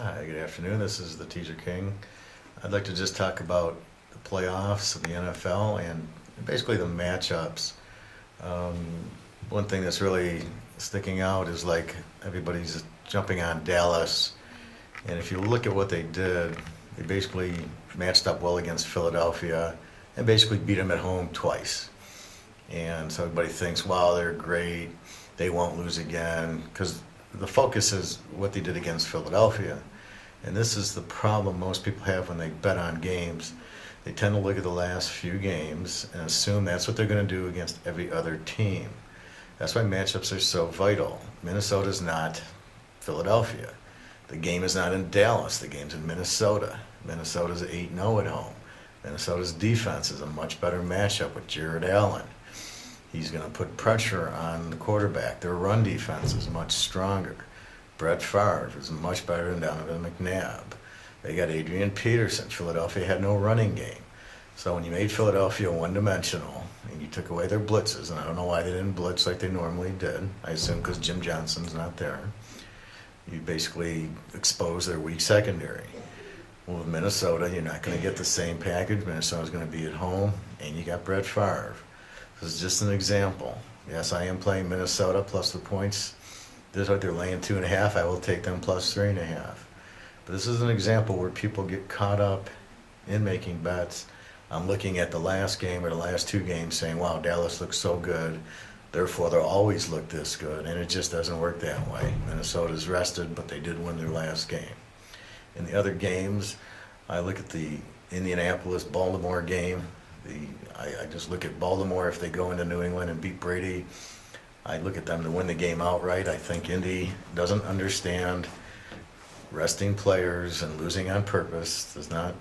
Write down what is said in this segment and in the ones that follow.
Hi, good afternoon. This is the Teaser King. I'd like to just talk about the playoffs of the NFL and basically the matchups. Um, One thing that's really sticking out is like everybody's jumping on Dallas, and if you look at what they did, they basically matched up well against Philadelphia and basically beat them at home twice. And so everybody thinks, wow, they're great, they won't lose again, because the focus is what they did against Philadelphia. And this is the problem most people have when they bet on games. They tend to look at the last few games and assume that's what they're going to do against every other team. That's why matchups are so vital. Minnesota's not Philadelphia. The game is not in Dallas. The game's in Minnesota. Minnesota's 8-0 at home. Minnesota's defense is a much better matchup with Jared Allen. He's going to put pressure on the quarterback. Their run defense is much stronger. Brett Favre is much better than Donovan McNabb. They got Adrian Peterson. Philadelphia had no running game. So when you made Philadelphia one-dimensional and you took away their blitzes, and I don't know why they didn't blitz like they normally did, I assume because Jim Johnson's not there, you basically expose their weak secondary. Well, with Minnesota, you're not going to get the same package. Minnesota's going to be at home, and you got Brett Favre. This is just an example. Yes, I am playing Minnesota plus the points. This is what they're laying 2.5. I will take them plus 3.5. But this is an example where people get caught up in making bets. I'm looking at the last game or the last two games saying, wow, Dallas looks so good. Therefore, they'll always look this good. And it just doesn't work that way. Minnesota's rested, but they did win their last game. In the other games, I look at the Indianapolis-Baltimore game. I just look at Baltimore if they go into New England and beat Brady. I look at them to win the game outright. I think Indy doesn't understand resting players and losing on purpose does not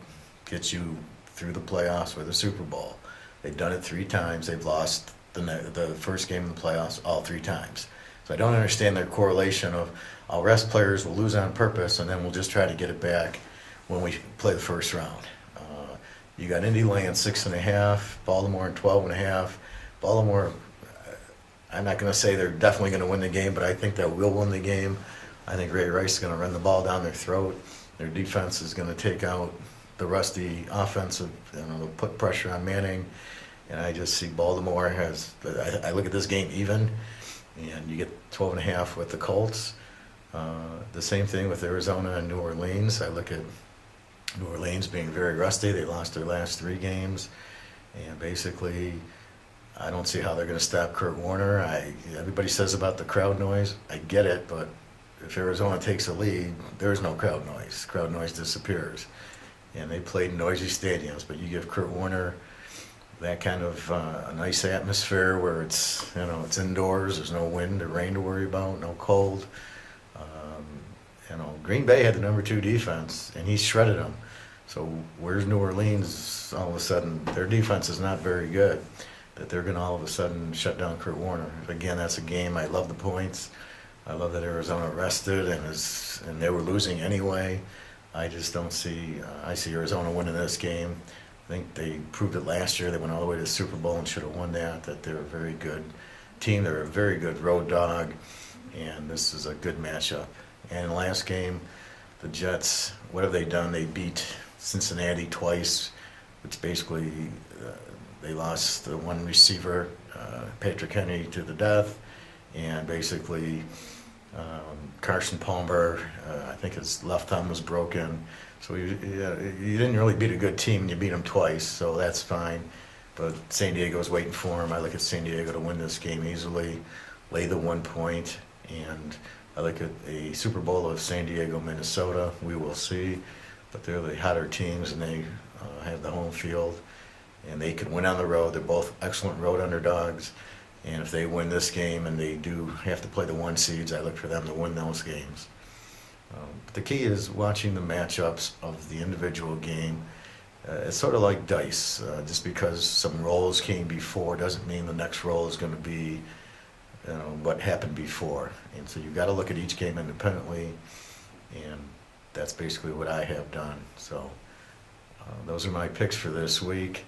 get you through the playoffs or the Super Bowl. They've done it 3 times. They've lost the first game in the playoffs all 3 times. So I don't understand their correlation of I'll rest players, we'll lose on purpose, and then we'll just try to get it back when we play the first round. You got Indy laying 6.5, Baltimore 12.5. Baltimore, I'm not going to say they're definitely going to win the game, but I think they will win the game. I think Ray Rice is going to run the ball down their throat. Their defense is going to take out the rusty offensive, they'll put pressure on Manning. And I just see Baltimore has, I look at this game even, and you get 12.5 with the Colts. The same thing with Arizona and New Orleans. I look at New Orleans being very rusty. They lost their last 3 games. And basically, I don't see how they're going to stop Kurt Warner. Everybody says about the crowd noise. I get it, but if Arizona takes a lead, there's no crowd noise. Crowd noise disappears. And they played noisy stadiums, but you give Kurt Warner that kind of a nice atmosphere where it's it's indoors. There's no wind or rain to worry about, no cold. Green Bay had the number 2 defense, and he shredded them. So where's New Orleans? All of a sudden, their defense is not very good. That they're going to all of a sudden shut down Kurt Warner. Again, that's a game. I love the points. I love that Arizona rested and they were losing anyway. I just don't see. I see Arizona winning this game. I think they proved it last year. They went all the way to the Super Bowl and should have won that. That they're a very good team. They're a very good road dog, and this is a good matchup. And last game, the Jets, what have they done? They beat Cincinnati twice, which basically they lost the one receiver, Patrick Henry, to the death, and basically Carson Palmer, I think his left thumb was broken. So you didn't really beat a good team, you beat them twice, so that's fine. But San Diego's waiting for him. I look at San Diego to win this game easily, lay the 1 point, and I look at a Super Bowl of San Diego, Minnesota. We will see, but they're the hotter teams, and they have the home field, and they can win on the road. They're both excellent road underdogs, and if they win this game and they do have to play the 1 seeds, I look for them to win those games. The key is watching the matchups of the individual game. It's sort of like dice. Just because some rolls came before doesn't mean the next roll is going to be what happened before. And so you've got to look at each game independently, and that's basically what I have done. So those are my picks for this week.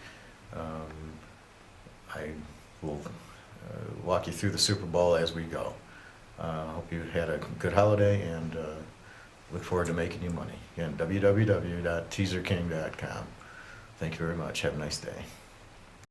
I will walk you through the Super Bowl as we go. Hope you had a good holiday, and look forward to making you money. Again, www.teaserking.com. Thank you very much. Have a nice day.